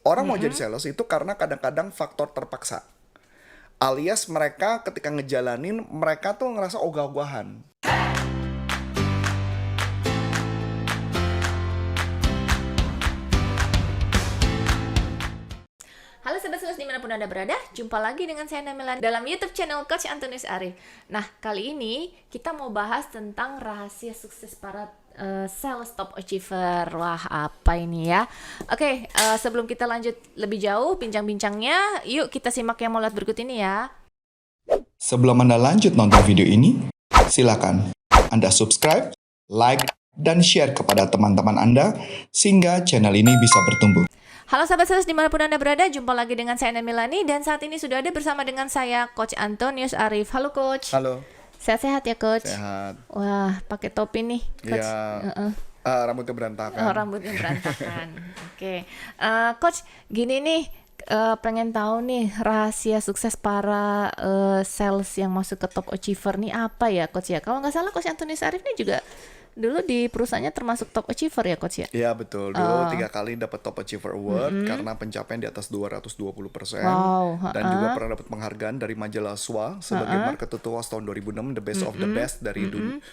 Orang mau jadi sales itu karena kadang-kadang faktor terpaksa. Alias mereka ketika ngejalanin, mereka tuh ngerasa ogah-ogahan. Halo Sobat Sales dimanapun Anda berada, jumpa lagi dengan saya Namilan dalam YouTube channel Coach Antonius Arif. Nah, kali ini kita mau bahas tentang rahasia sukses para sales top achiever. Wah, apa ini ya? Oke, sebelum kita lanjut lebih jauh bincang-bincangnya, yuk kita simak yang mau lihat berikut ini ya. Sebelum Anda lanjut nonton video ini, silakan Anda subscribe, like, dan share kepada teman-teman Anda sehingga channel ini bisa bertumbuh. Halo sahabat sales dimanapun Anda berada, jumpa lagi dengan saya Namilani dan saat ini sudah ada bersama dengan saya Coach Antonius Arif. Halo Coach. Halo, Sehat-sehat ya Coach? sehat. Wah, pakai topi nih Coach. Ya, rambutnya berantakan. Oh, rambutnya berantakan. Oke. Coach, gini nih, pengen tahu nih rahasia sukses para sales yang masuk ke top achiever nih apa ya Coach ya? Kalau nggak salah Coach Antonius Arif nih juga dulu di perusahaannya termasuk top achiever ya Coach ya? Iya betul, dulu 3 kali dapat Top Achiever Award karena pencapaian di atas 220%. Wow, Dan juga pernah dapat penghargaan dari majalah SWA sebagai market tuas tahun 2006, the best of the best dari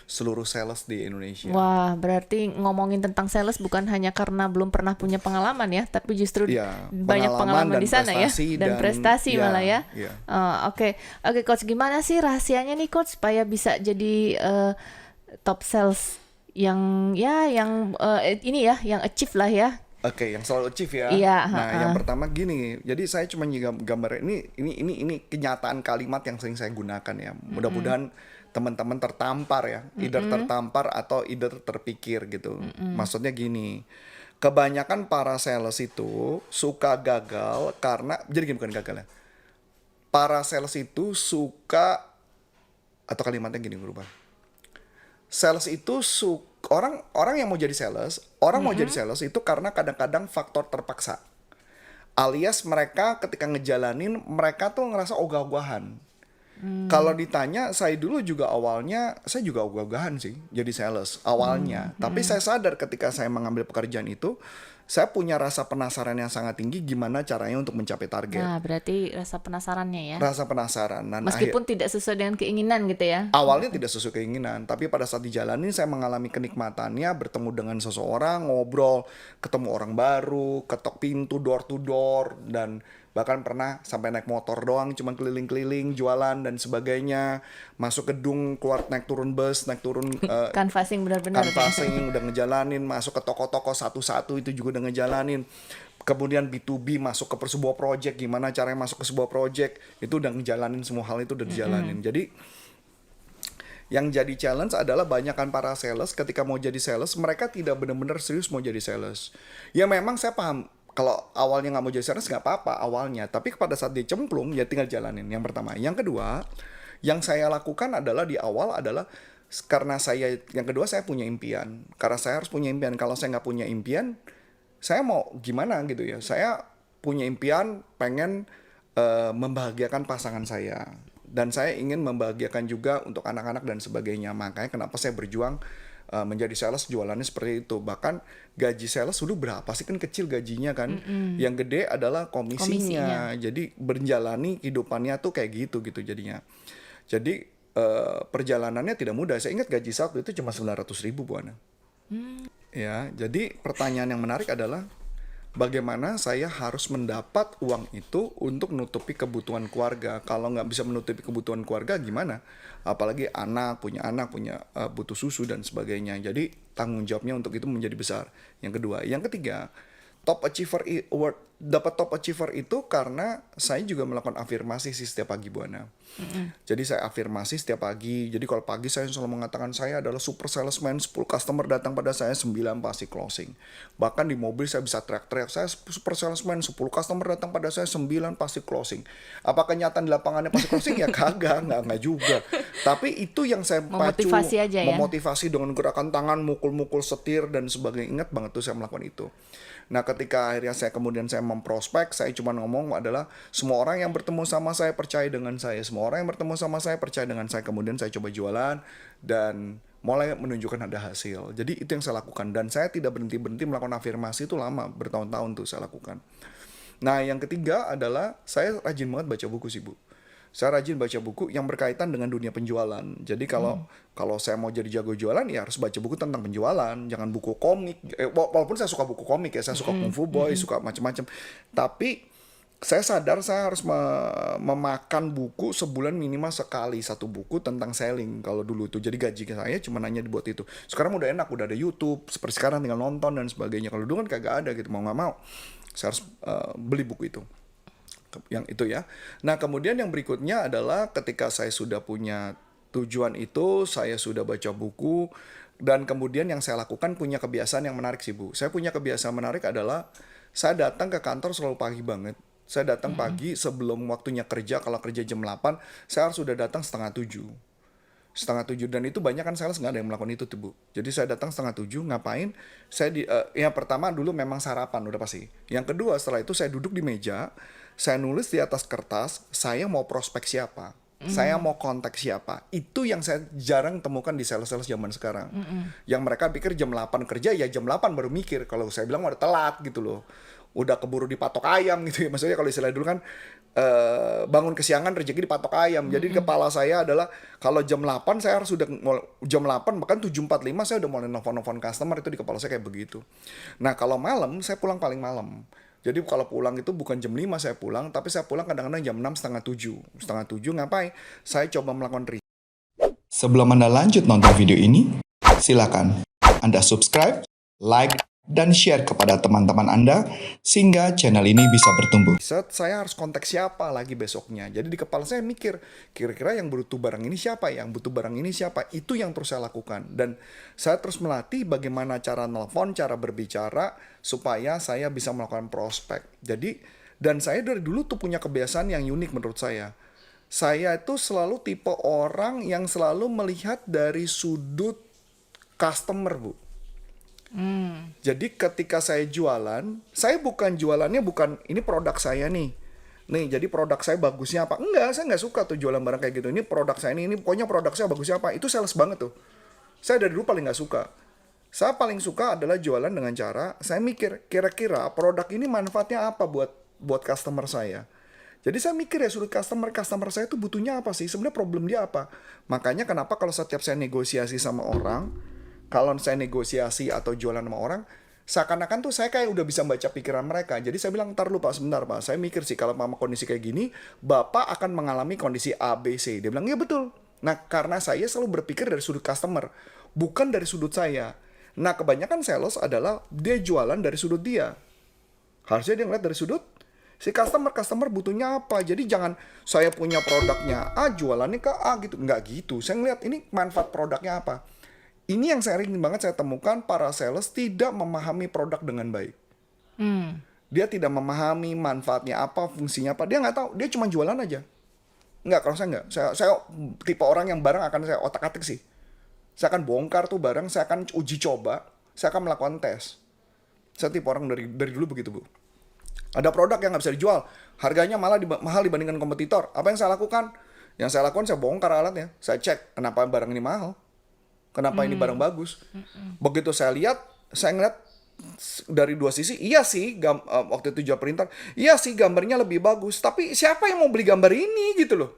seluruh sales di Indonesia. Wah, berarti ngomongin tentang sales bukan hanya karena belum pernah punya pengalaman ya, tapi justru Iya, banyak pengalaman pengalaman dan di sana ya, prestasi dan dan prestasi ya, malah ya. ya. Oke, Coach, gimana sih rahasianya nih Coach supaya bisa jadi top sales yang ini ya, yang achieve lah ya. Oke, yang selalu achieve ya. Iya, Nah, yang pertama gini, jadi saya cuma gambar ini kenyataan kalimat yang sering saya gunakan ya. Mudah-mudahan teman-teman tertampar ya, either tertampar atau either terpikir gitu. Maksudnya gini, kebanyakan para sales itu suka gagal karena, jadi gini bukan gagal ya. Para sales itu suka, atau kalimatnya gini berubah. Sales itu orang yang mau jadi sales, mau jadi sales itu karena kadang-kadang faktor terpaksa. Alias mereka ketika ngejalanin, mereka tuh ngerasa ogah-ogahan. Kalau ditanya, saya dulu juga awalnya, saya juga ogah-ogahan sih jadi sales awalnya. Tapi saya sadar ketika saya mengambil pekerjaan itu, saya punya rasa penasaran yang sangat tinggi gimana caranya untuk mencapai target. Nah, berarti rasa penasarannya ya. Rasa penasaran. Dan Meskipun tidak sesuai dengan keinginan gitu ya. awalnya tidak sesuai keinginan, tapi pada saat dijalani saya mengalami kenikmatannya, bertemu dengan seseorang, ngobrol, ketemu orang baru, ketok pintu door to door, dan bahkan pernah sampai naik motor doang, cuma keliling-keliling, jualan dan sebagainya, masuk gedung, keluar naik turun bus, naik turun Canvassing benar-benar. canvassing, udah ngejalanin, masuk ke toko-toko satu-satu itu juga udah ngejalanin. Kemudian B2B masuk ke sebuah project, gimana caranya masuk ke sebuah project, itu udah ngejalanin, semua hal itu udah dijalanin. Jadi yang jadi challenge adalah banyakkan para sales ketika mau jadi sales, mereka tidak benar-benar serius mau jadi sales. Ya memang saya paham, kalau awalnya nggak mau jadi sales nggak apa-apa awalnya, tapi pada saat dia cemplung ya tinggal jalanin. Yang pertama, yang kedua, yang saya lakukan adalah di awal adalah karena yang kedua saya punya impian. Karena saya harus punya impian. Kalau saya nggak punya impian, saya mau gimana gitu ya. Saya punya impian pengen membahagiakan pasangan saya. Dan saya ingin membahagiakan juga untuk anak-anak dan sebagainya. Makanya kenapa saya berjuang menjadi sales, jualannya seperti itu. Bahkan gaji sales dulu berapa sih, kan kecil gajinya kan. Yang gede adalah komisinya. Jadi berjalani kehidupannya tuh kayak gitu jadinya. Jadi perjalanannya tidak mudah. Saya ingat gaji sales itu cuma 900.000 Bu Ana. Ya, jadi pertanyaan yang menarik adalah bagaimana saya harus mendapat uang itu untuk menutupi kebutuhan keluarga. Kalau nggak bisa menutupi kebutuhan keluarga gimana? Apalagi anak punya butuh susu dan sebagainya. Jadi tanggung jawabnya untuk itu menjadi besar. Yang kedua, yang ketiga, Top Achiever Award, dapat Top Achiever itu karena saya juga melakukan afirmasi sih setiap pagi Bu Ana. Jadi saya afirmasi setiap pagi. Jadi kalau pagi saya selalu mengatakan saya adalah super salesman, 10 customer datang pada saya, 9 pasti closing. Bahkan di mobil saya bisa teriak-teriak, saya super salesman, 10 customer datang pada saya, 9 pasti closing. Apa kenyataan di lapangannya pasti closing? Ya kagak, enggak juga. Tapi itu yang saya pacu, Memotivasi aja ya. memotivasi dengan gerakan tangan, mukul-mukul setir dan sebagainya. Ingat banget tuh saya melakukan itu. Nah, ketika akhirnya saya memprospek, saya cuma ngomong adalah semua orang yang bertemu sama saya percaya dengan saya. Semua orang yang bertemu sama saya percaya dengan saya. Kemudian saya coba jualan dan mulai menunjukkan ada hasil. Jadi itu yang saya lakukan. Dan saya tidak berhenti-berhenti melakukan afirmasi itu lama, bertahun-tahun tuh saya lakukan. Nah, yang ketiga adalah saya rajin banget baca buku sih, Bu. Saya rajin baca buku yang berkaitan dengan dunia penjualan. Jadi kalau saya mau jadi jago jualan ya harus baca buku tentang penjualan, jangan buku komik. Walaupun saya suka buku komik ya, saya suka Kung Fu Boy, suka macam-macam. Tapi saya sadar saya harus memakan buku sebulan minimal sekali satu buku tentang selling kalau dulu itu. Jadi gaji saya cuma hanya dibuat itu. Sekarang udah enak, udah ada YouTube. Seperti sekarang tinggal nonton dan sebagainya. Kalau dulu kan kagak ada gitu, mau nggak mau. Saya harus beli buku itu. Yang itu ya. Nah, kemudian yang berikutnya adalah ketika saya sudah punya tujuan itu, saya sudah baca buku, dan kemudian yang saya lakukan punya kebiasaan yang menarik sih, Bu. Saya punya kebiasaan menarik adalah saya datang ke kantor selalu pagi banget. Saya datang pagi sebelum waktunya kerja. Kalau kerja jam 8, saya harus sudah datang setengah 7. Setengah 7, dan itu banyak kan sales nggak ada yang melakukan itu tuh, Bu. Jadi saya datang setengah 7, ngapain? Yang pertama dulu memang sarapan udah pasti. Yang kedua setelah itu saya duduk di meja, saya nulis di atas kertas, saya mau prospek siapa, saya mau kontak siapa. Itu yang saya jarang temukan di sales-sales zaman sekarang. Yang mereka pikir jam 8 kerja, ya jam 8 baru mikir. Kalau saya bilang udah telat gitu loh. Udah keburu dipatok ayam gitu ya. Maksudnya kalau istilah dulu kan bangun kesiangan rezeki dipatok ayam. Jadi di kepala saya adalah kalau jam 8 saya harus sudah jam 8 bahkan 7.45 saya udah mulai nelfon customer. Itu di kepala saya kayak begitu. Nah, kalau malam saya pulang paling malam. Jadi kalau pulang itu bukan jam 5 saya pulang, tapi saya pulang kadang-kadang jam 6, setengah 7. Setengah 7 ngapain? Saya coba melakukan riset. Sebelum Anda lanjut nonton video ini, silakan Anda subscribe, like, dan share kepada teman-teman Anda sehingga channel ini bisa bertumbuh. Saya harus kontak siapa lagi besoknya. Jadi di kepala saya mikir, kira-kira yang butuh barang ini siapa, yang butuh barang ini siapa. Itu yang terus saya lakukan. Dan saya terus melatih bagaimana cara nelpon, cara berbicara, supaya saya bisa melakukan prospek. Jadi, dan saya dari dulu tuh punya kebiasaan yang unik menurut saya. Saya itu selalu tipe orang yang selalu melihat dari sudut customer, Bu. Jadi ketika saya jualan, saya bukan jualannya bukan ini produk saya nih. Nih, jadi produk saya bagusnya apa? Enggak, saya nggak suka tuh jualan barang kayak gitu. Ini produk saya ini pokoknya produk saya bagusnya apa? Itu sales banget tuh. Saya dari dulu paling nggak suka. Saya paling suka adalah jualan dengan cara saya mikir kira-kira produk ini manfaatnya apa buat customer saya. Jadi saya mikir ya sudut customer saya tuh butuhnya apa sih? Sebenarnya problem dia apa? Makanya kenapa kalau setiap saya negosiasi sama orang, kalau saya negosiasi atau jualan sama orang, seakan-akan tuh saya kayak udah bisa baca pikiran mereka. Jadi saya bilang, ntar lu Pak, sebentar Pak. Saya mikir sih kalau mama kondisi kayak gini, Bapak akan mengalami kondisi A, B, C. Dia bilang, iya betul. Nah, karena saya selalu berpikir dari sudut customer, bukan dari sudut saya. Nah, kebanyakan sales adalah dia jualan dari sudut dia. Harusnya dia ngeliat dari sudut si customer butuhnya apa. Jadi jangan saya punya produknya A, jualannya ke A gitu. Nggak gitu. Saya ngeliat ini manfaat produknya apa. Ini yang sering banget saya temukan para sales tidak memahami produk dengan baik. Dia tidak memahami manfaatnya apa, fungsinya apa. Dia nggak tahu, dia cuma jualan aja. Nggak, kalau saya nggak. Saya tipe orang yang barang akan saya otak-atik sih. Saya akan bongkar tuh barang, saya akan uji coba, saya akan melakukan tes. Saya tipe orang dari dulu begitu, Bu. Ada produk yang nggak bisa dijual, harganya malah mahal dibandingkan kompetitor. Apa yang saya lakukan? Yang saya lakukan, saya bongkar alatnya. Saya cek, kenapa barang ini mahal? Kenapa ini barang bagus? Begitu saya lihat, saya ngeliat dari dua sisi. Iya sih, waktu itu jual printer. Iya sih, gambarnya lebih bagus. Tapi siapa yang mau beli gambar ini gitu loh?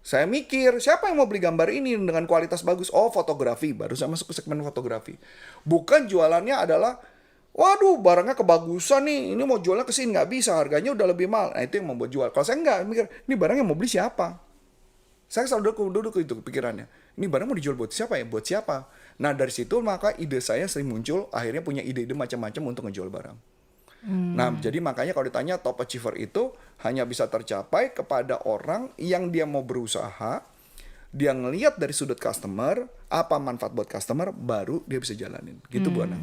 Saya mikir, siapa yang mau beli gambar ini dengan kualitas bagus? Oh, fotografi. Baru saya masuk ke segmen fotografi. Bukan jualannya adalah, waduh, barangnya kebagusan nih. Ini mau jualnya ke sini nggak bisa, harganya udah lebih mahal. Nah, itu yang membuat jual. Kalau saya nggak mikir, ini barang yang mau beli siapa? Saya selalu duduk itu pikirannya. Ini barang mau dijual buat siapa ya? Buat siapa? Nah, dari situ maka ide saya sering muncul, akhirnya punya ide-ide macam-macam untuk ngejual barang. Nah, jadi makanya kalau ditanya top achiever itu hanya bisa tercapai kepada orang yang dia mau berusaha, dia ngelihat dari sudut customer, apa manfaat buat customer, baru dia bisa jalanin. Gitu, Bu Ana.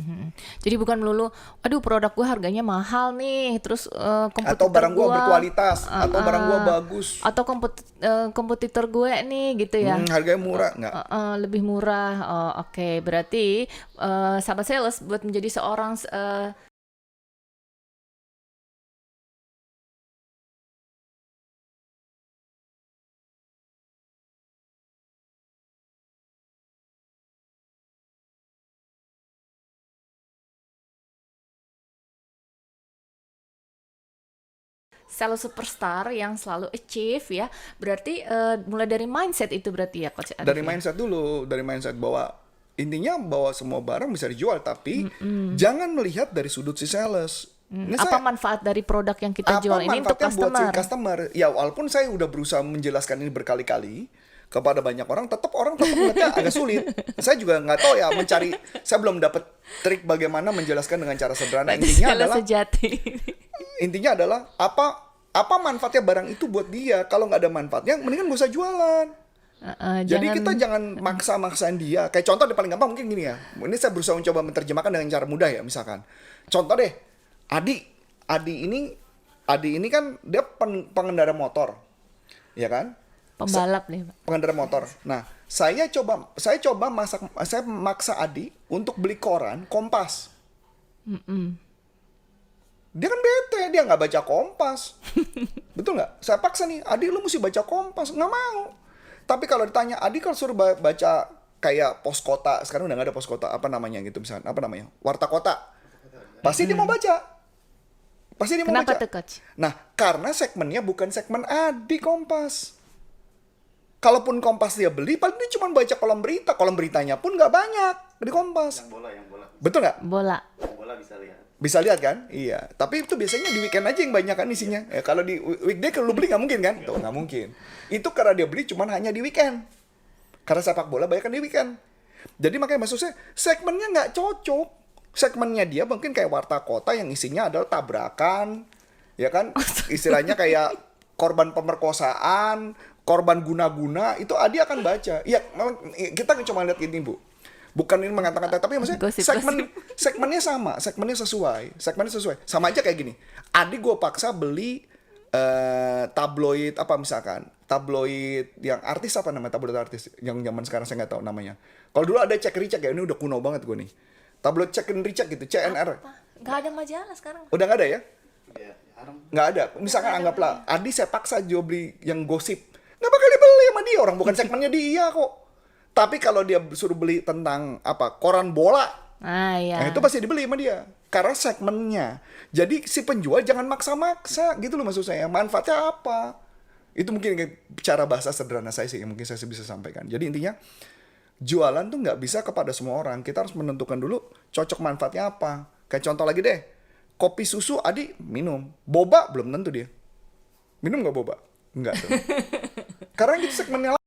Jadi bukan melulu, aduh produk gue harganya mahal nih, terus kompetitor Atau barang gue gua, berkualitas, atau barang gue bagus. atau kompetitor gue nih gitu ya. Harganya murah, nggak. Lebih murah. Oh, oke. Berarti sahabat sales buat menjadi seorang sales superstar yang selalu achieve ya. Berarti mulai dari mindset itu berarti ya Coach Arif. Dari mindset dulu, dari mindset bahwa intinya bahwa semua barang bisa dijual, tapi jangan melihat dari sudut si sales. Ini Apa manfaat dari produk yang kita jual ini untuk manfaatnya buat si customer? customer? Ya walaupun saya udah berusaha menjelaskan ini berkali-kali kepada banyak orang, tetap melihatnya agak sulit. Saya juga nggak tahu ya saya belum dapat trik bagaimana menjelaskan dengan cara sederhana. Sales sejati. Intinya adalah apa manfaatnya barang itu buat dia. Kalau nggak ada manfaatnya, mendingan gak usah jualan. Jadi kita jangan maksa-maksain dia. Kayak contoh yang paling gampang mungkin gini ya. Ini saya berusaha mencoba menerjemahkan dengan cara mudah ya. Misalkan, contoh deh, Adi ini kan dia pengendara motor, ya kan? Pembalap nih, Pak. Pengendara motor. Nah, saya maksa Adi untuk beli koran Kompas. Dia kan bete, dia nggak baca Kompas. Betul nggak? Saya paksa nih, Adi lu mesti baca Kompas. Nggak mau. Tapi kalau ditanya, Adi kalau suruh baca kayak Pos Kota, sekarang udah nggak ada Pos Kota, apa namanya gitu misalnya, apa namanya? Warta Kota. Pasti dia mau baca. Pasti dia mau Kenapa baca. tuh Coach? Nah, karena segmennya bukan segmen Adi Kompas. Kalaupun Kompas dia beli, paling dia cuma baca kolom berita. Kolom beritanya pun nggak banyak di Kompas. Yang bola. Betul nggak? Bola. Yang bola bisa lihat. Bisa lihat kan? Iya. Tapi itu biasanya di weekend aja yang banyak kan isinya. Ya, kalau di weekday kalau lu beli nggak mungkin kan? Tuh, nggak mungkin. Itu karena dia beli cuma hanya di weekend. Karena sepak bola banyak kan di weekend. Jadi makanya maksud saya, segmennya nggak cocok. Segmennya dia mungkin kayak Warta Kota yang isinya adalah tabrakan. Ya kan? Istilahnya kayak korban pemerkosaan, korban guna-guna, itu Adi akan baca. Iya, kita cuma lihat ini, Bu. Bukan ini mengatakan, tapi maksudnya segmennya sama, segmennya sesuai. Sama aja kayak gini. Adi gue paksa beli tabloid apa misalkan. Tabloid yang artis apa namanya? Tabloid artis yang zaman sekarang saya nggak tahu namanya. Kalau dulu ada Cek Ricek ya, ini udah kuno banget gue nih. Tabloid Cek Ricek gitu, CNR. Nggak ada majalah sekarang. Udah nggak ada ya? Iya, jarang. Nggak ada. Misalkan anggaplah Adi saya paksa jual beli yang gosip. Nggak bakal dibeli sama dia, orang bukan segmennya dia kok. Tapi kalau dia suruh beli tentang apa koran bola, Iya. nah itu pasti dibeli sama dia. Karena segmennya. Jadi si penjual jangan maksa-maksa gitu loh maksud saya. Manfaatnya apa? Itu mungkin cara bahasa sederhana saya sih yang mungkin saya bisa sampaikan. Jadi intinya jualan tuh nggak bisa kepada semua orang. Kita harus menentukan dulu cocok manfaatnya apa. Kayak contoh lagi deh. Kopi susu Adi minum. Boba belum tentu dia. Minum nggak boba? Enggak tuh. Karena itu segmennya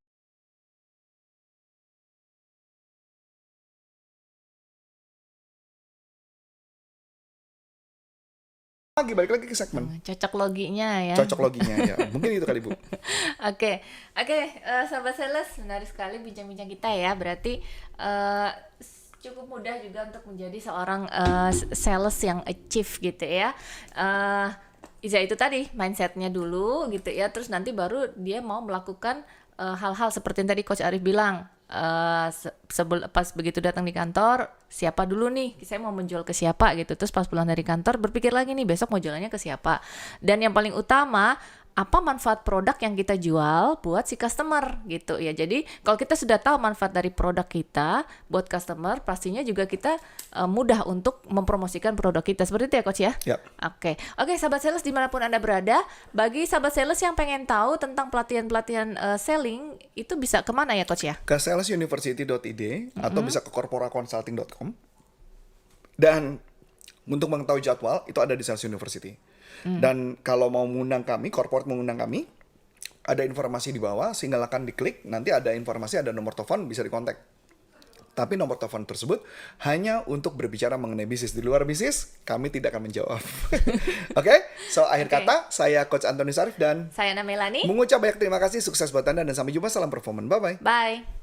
lagi balik lagi ke segmen. Cocok loginya ya. Cocok loginya ya. Mungkin itu kali, Bu. Oke, sahabat sales, menarik sekali bincang-bincang kita ya. Berarti cukup mudah juga untuk menjadi seorang sales yang achieve gitu ya. Itu tadi mindsetnya dulu gitu ya. Terus nanti baru dia mau melakukan hal-hal seperti yang tadi Coach Arif bilang. Pas begitu datang di kantor, siapa dulu nih, saya mau menjual ke siapa gitu. Terus pas pulang dari kantor berpikir lagi nih, besok mau jualannya ke siapa. Dan yang paling utama, apa manfaat produk yang kita jual buat si customer gitu ya. Jadi kalau kita sudah tahu manfaat dari produk kita buat customer, pastinya juga kita mudah untuk mempromosikan produk kita. Seperti itu ya Coach ya? Yap. Oke, sahabat sales dimanapun Anda berada, bagi sahabat sales yang pengen tahu tentang pelatihan-pelatihan selling, itu bisa kemana ya Coach ya? Ke salesuniversity.id atau bisa ke corporaconsulting.com. Dan untuk mengetahui jadwal itu ada di Sales University. Dan kalau mau mengundang kami, corporate mengundang kami, ada informasi di bawah, silakan diklik, nanti ada informasi, ada nomor telepon, bisa dikontak. Tapi nomor telepon tersebut hanya untuk berbicara mengenai bisnis. Di luar bisnis, kami tidak akan menjawab. Oke? So, akhir kata, saya Coach Antonius Arif dan Saya Melani. mengucap banyak terima kasih, sukses buat Anda, dan sampai jumpa, salam performance. Bye-bye. Bye.